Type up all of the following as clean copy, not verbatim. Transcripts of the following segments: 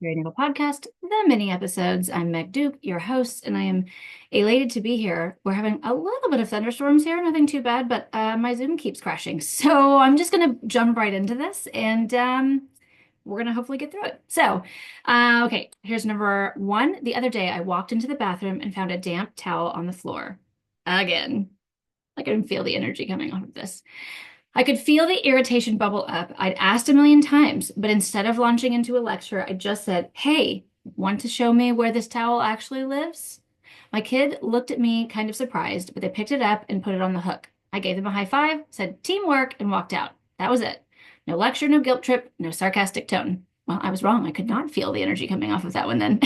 Perinatal Podcast, the mini episodes. I'm Meg Duke, your host, and I am elated to be here. We're having a little bit of thunderstorms here, nothing too bad, but my Zoom keeps crashing. So I'm just going to jump right into this and we're going to hopefully get through it. Okay, here's number one. The other day, I walked into the bathroom and found a damp towel on the floor. Again, I can feel the energy coming off of this. I could feel the irritation bubble up. I'd asked a million times, but instead of launching into a lecture, I just said, "Hey, want to show me where this towel actually lives?" My kid looked at me kind of surprised, but they picked it up and put it on the hook. I gave them a high five, said teamwork, and walked out. That was it. No lecture, no guilt trip, no sarcastic tone. Well, I was wrong. I could not feel the energy coming off of that one then.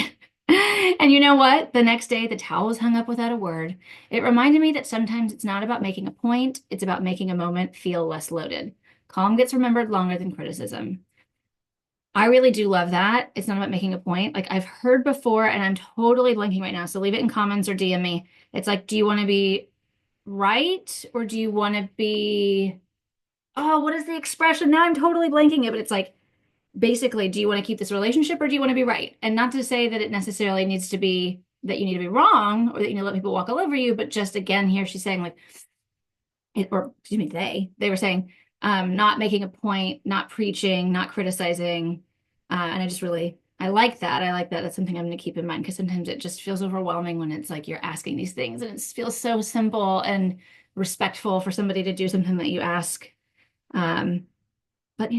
And you know what? The next day, the towel was hung up without a word. It reminded me that sometimes it's not about making a point, it's about making a moment feel less loaded. Calm gets remembered longer than criticism. I really do love that. It's not about making a point. Like I've heard before, and I'm totally blanking right now. So leave it in comments or DM me. It's like, do you want to be right or do you want to be, oh, what is the expression? Now I'm totally blanking it, but it's like, basically, do you want to keep this relationship or do you want to be right? And not to say that it necessarily needs to be that you need to be wrong or that you need to let people walk all over you, but just again, here she's saying like it, or excuse me, they were saying not making a point, not preaching, not criticizing. And I just really I like that. I like that. That's something I'm going to keep in mind because sometimes it just feels overwhelming when it's like you're asking these things and it feels so simple and respectful for somebody to do something that you ask. Um, but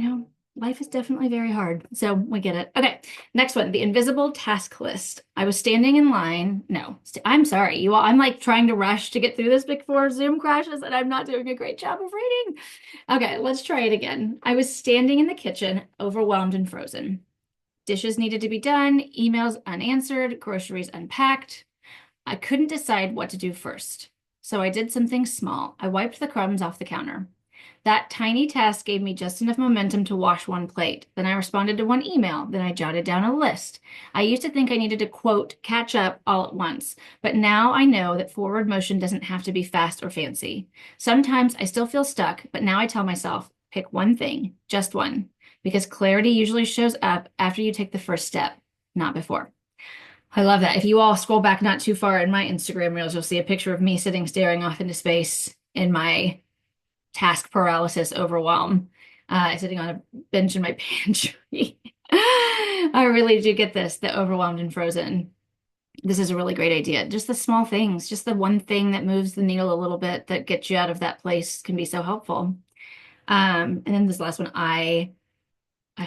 life is definitely very hard. So we get it. Okay, next one, the invisible task list. I was standing in line. No, I'm sorry, you all. I'm like trying to rush to get through this before Zoom crashes, and I'm not doing a great job of reading. Okay, let's try it again. I was standing in the kitchen, overwhelmed and frozen. Dishes needed to be done, emails unanswered, groceries unpacked. I couldn't decide what to do first. So I did something small. I wiped the crumbs off the counter. That tiny task gave me just enough momentum to wash one plate. Then I responded to one email. Then I jotted down a list. I used to think I needed to, quote, catch up all at once. But now I know that forward motion doesn't have to be fast or fancy. Sometimes I still feel stuck, but now I tell myself, pick one thing, just one, because clarity usually shows up after you take the first step, not before. I love that. If you all scroll back not too far in my Instagram reels, you'll see a picture of me sitting staring off into space in my task paralysis overwhelm, sitting on a bench in my pantry. I really do get this, the overwhelmed and frozen. This is a really great idea. Just the small things, just the one thing that moves the needle a little bit that gets you out of that place can be so helpful. And then this last one, I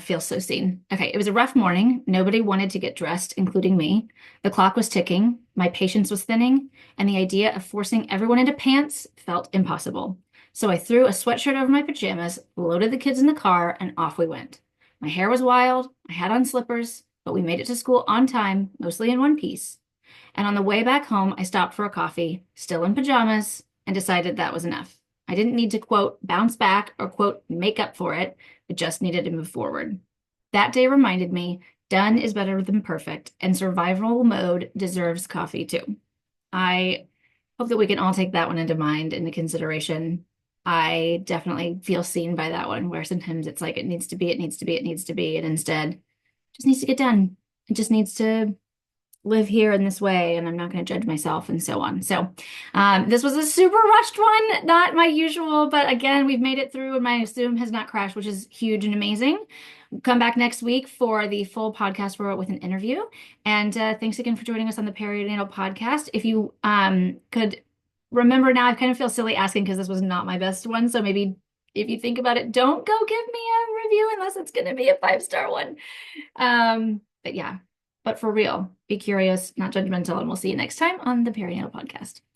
feel so seen. Okay, it was a rough morning. Nobody wanted to get dressed, including me. The clock was ticking, my patience was thinning, and the idea of forcing everyone into pants felt impossible. So I threw a sweatshirt over my pajamas, loaded the kids in the car, and off we went. My hair was wild, I had on slippers, but we made it to school on time, mostly in one piece. And on the way back home, I stopped for a coffee, still in pajamas, and decided that was enough. I didn't need to, quote, bounce back or, quote, make up for it. It just needed to move forward. That day reminded me done is better than perfect, and survival mode deserves coffee too. I hope that we can all take that one into mind, into consideration. I definitely feel seen by that one, where sometimes it's like it needs to be, it needs to be, it needs to be, and instead it just needs to get done. It just needs to live here in this way and I'm not going to judge myself and so on. This was a super rushed one, not my usual, but again, we've made it through and my Zoom has not crashed, which is huge and amazing. Come back next week for the full podcast with an interview. And thanks again for joining us on the Perinatal podcast. If you could remember now, I kind of feel silly asking because this was not my best one. So maybe if you think about it, don't go give me a review unless it's going to be a 5-star one. But yeah, but for real, be curious, not judgmental, and we'll see you next time on the Perinatal Podcast.